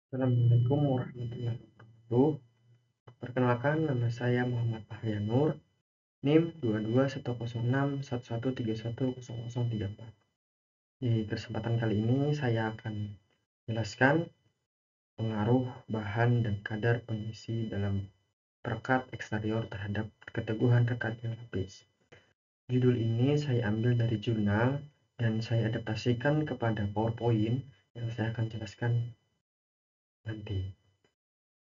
Assalamualaikum warahmatullahi wabarakatuh. Perkenalkan, nama saya Muhammad Fahrianur, NIM 22106113100034. Di kesempatan kali ini saya akan menjelaskan pengaruh bahan dan kadar pengisi dalam perekat eksterior terhadap keteguhan rekat yang lapis. Judul ini saya ambil dari jurnal dan saya adaptasikan kepada PowerPoint yang saya akan jelaskan nanti.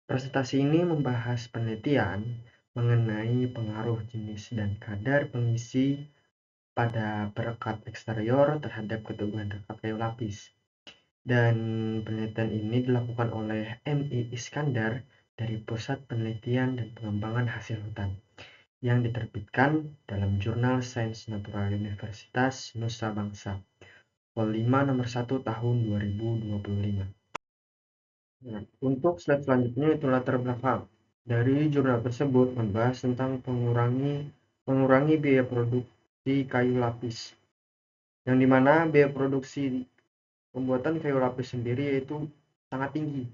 Presentasi ini membahas penelitian mengenai pengaruh jenis dan kadar pengisi pada perekat eksterior terhadap keteguhan rekat kayu lapis. Dan penelitian ini dilakukan oleh M.I. Iskandar dari Pusat Penelitian dan Pengembangan Hasil Hutan yang diterbitkan dalam Jurnal Sains Natural Universitas Nusa Bangsa, Vol 5 nomor 1 tahun 2025. Nah, untuk slide selanjutnya itu latar belakang. Dari jurnal tersebut membahas tentang mengurangi biaya produksi kayu lapis. Yang dimana biaya produksi pembuatan kayu lapis sendiri yaitu sangat tinggi.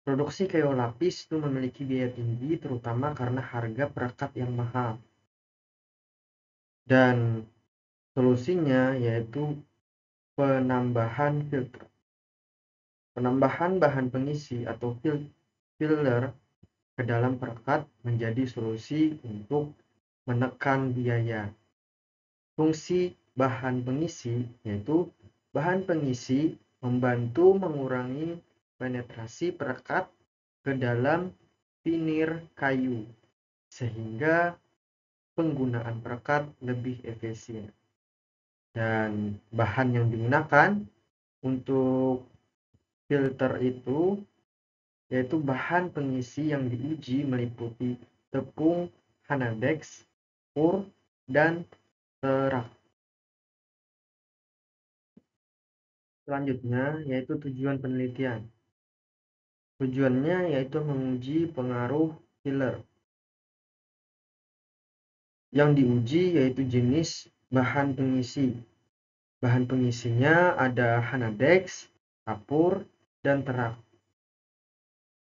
Produksi kayu lapis itu memiliki biaya tinggi terutama karena harga perekat yang mahal. Dan solusinya yaitu penambahan filter. Penambahan bahan pengisi atau filler ke dalam perekat menjadi solusi untuk menekan biaya. Fungsi bahan pengisi yaitu bahan pengisi membantu mengurangi penetrasi perekat ke dalam finir kayu sehingga penggunaan perekat lebih efisien. Dan bahan yang digunakan untuk filter itu yaitu bahan pengisi yang diuji meliputi tepung Hanadex, pur, dan terak. Selanjutnya yaitu tujuan penelitian. Tujuannya yaitu menguji pengaruh filler. Yang diuji yaitu jenis bahan pengisi. Bahan pengisinya ada Hanadex, kapur, dan terak.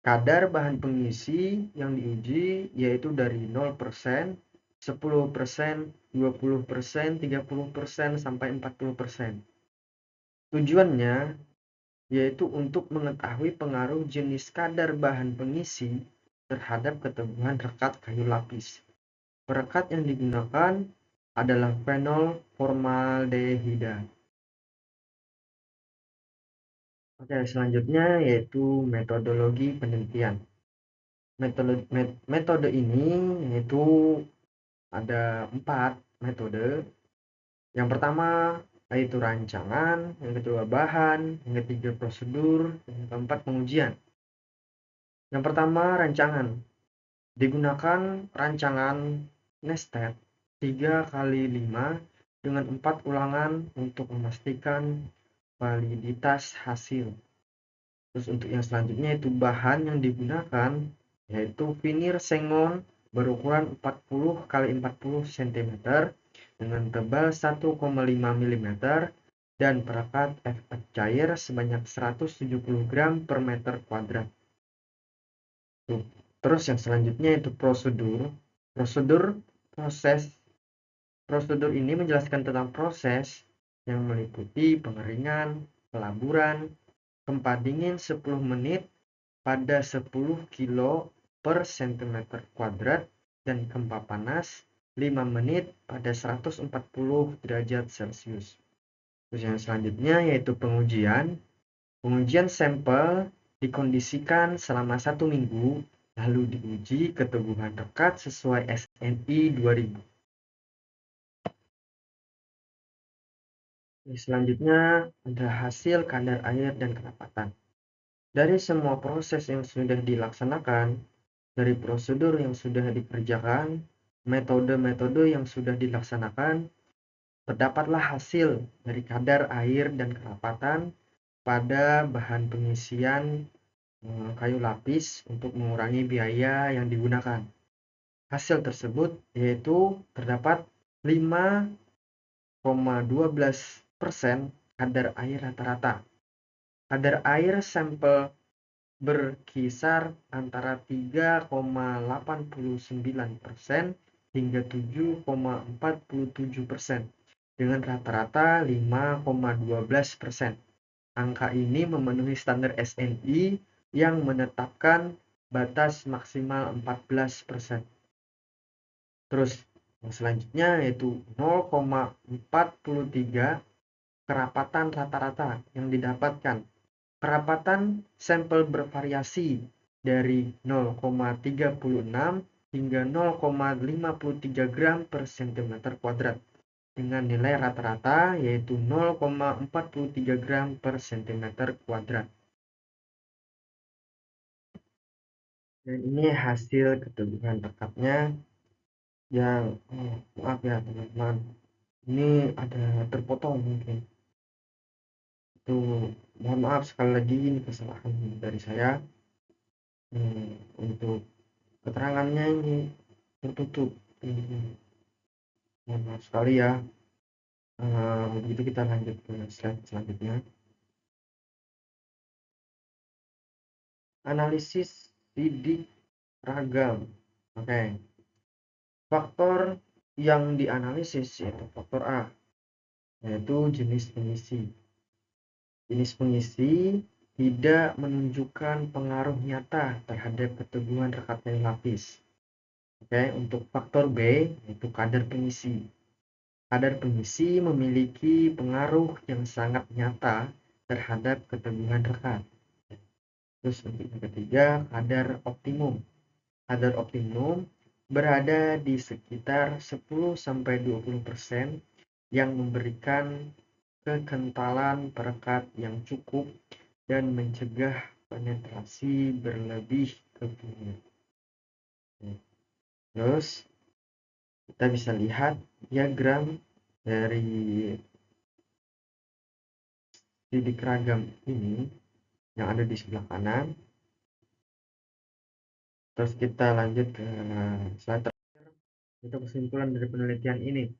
Kadar bahan pengisi yang diuji yaitu dari 0%, 10%, 20%, 30%, sampai 40%. Tujuannya yaitu untuk mengetahui pengaruh jenis kadar bahan pengisi terhadap keteguhan rekat kayu lapis. Perekat yang digunakan adalah fenol formaldehida. Oke, selanjutnya yaitu metodologi penelitian. Metode ini yaitu ada 4 metode. Yang pertama yaitu rancangan, yang kedua bahan, yang ketiga prosedur, yang keempat pengujian. Yang pertama rancangan. Digunakan rancangan nested 3x5 dengan 4 ulangan untuk memastikan validitas hasil. Terus untuk yang selanjutnya itu bahan yang digunakan yaitu vinir sengon berukuran 40 x 40 cm dengan tebal 1,5 mm dan perekat FF cair sebanyak 170 gram per meter kuadrat. Terus yang selanjutnya itu prosedur. Prosedur ini menjelaskan tentang proses yang meliputi pengeringan, pelaburan, tempat dingin 10 menit pada 10 kilo per cm kuadrat dan gempa panas 5 menit pada 140 derajat Celcius. Terus yang selanjutnya yaitu pengujian. Pengujian sampel dikondisikan selama 1 minggu lalu diuji keteguhan rekat sesuai SNI 2000. Selanjutnya ada hasil kadar air dan kerapatan. Dari semua proses yang sudah dilaksanakan, dari prosedur yang sudah dikerjakan, metode-metode yang sudah dilaksanakan, terdapatlah hasil dari kadar air dan kerapatan pada bahan pengisian kayu lapis untuk mengurangi biaya yang digunakan. Hasil tersebut yaitu terdapat 5,12% kadar air rata-rata. Kadar air sampel berkisar antara 3,89% hingga 7,47% dengan rata-rata 5,12%. Angka ini memenuhi standar SNI yang menetapkan batas maksimal 14%. Terus yang selanjutnya yaitu 0,43 kerapatan rata-rata yang didapatkan. Kerapatan sampel bervariasi dari 0,36 hingga 0,53 gram per cm kuadrat dengan nilai rata-rata yaitu 0,43 gram per cm kuadrat. Dan ini hasil keteguhan rekatnya yang maaf ya teman-teman, ini ada terpotong mungkin. Itu mohon maaf sekali lagi, ini kesalahan dari saya. Untuk keterangannya ini tertutup. Mohon maaf sekali ya. Begitu kita lanjut ke slide selanjutnya. Analisis sidik ragam. Oke. Faktor yang dianalisis yaitu faktor A, yaitu jenis pengisi. Jenis pengisi tidak menunjukkan pengaruh nyata terhadap keteguhan rekatnya lapis. Oke, untuk faktor B yaitu kadar pengisi. Kadar pengisi memiliki pengaruh yang sangat nyata terhadap keteguhan rekat. Terus untuk yang ketiga, kadar optimum. Kadar optimum berada di sekitar 10-20% yang memberikan kekentalan perekat yang cukup dan mencegah penetrasi berlebih ke kulit. Terus kita bisa lihat diagram dari sidik ragam ini yang ada di sebelah kanan. Terus kita lanjut ke slide terakhir, itu kesimpulan dari penelitian ini.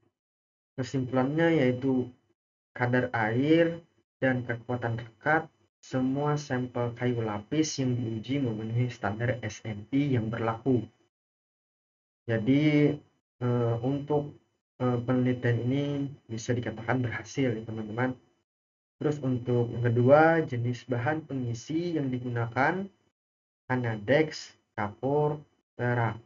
Kesimpulannya yaitu kadar air dan kekuatan rekat semua sampel kayu lapis yang diuji memenuhi standar SNI yang berlaku. Jadi untuk penelitian ini bisa dikatakan berhasil ya teman-teman. Terus untuk yang kedua, jenis bahan pengisi yang digunakan Anadex, kapur, perak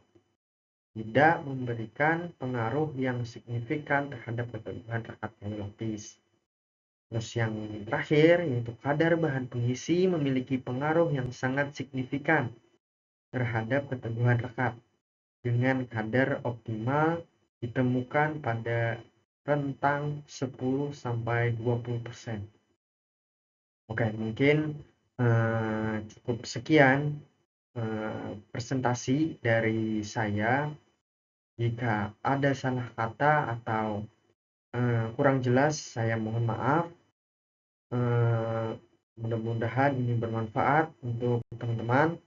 tidak memberikan pengaruh yang signifikan terhadap keteguhan rekat kayu lapis. Terus yang terakhir yaitu kadar bahan pengisi memiliki pengaruh yang sangat signifikan terhadap keteguhan rekat dengan kadar optimal ditemukan pada rentang 10-20%. Oke, mungkin cukup sekian presentasi dari saya. Jika ada salah kata atau kurang jelas, saya mohon maaf. Mudah-mudahan ini bermanfaat untuk teman-teman.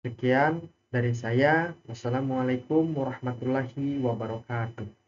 Sekian dari saya. Wassalamualaikum warahmatullahi wabarakatuh.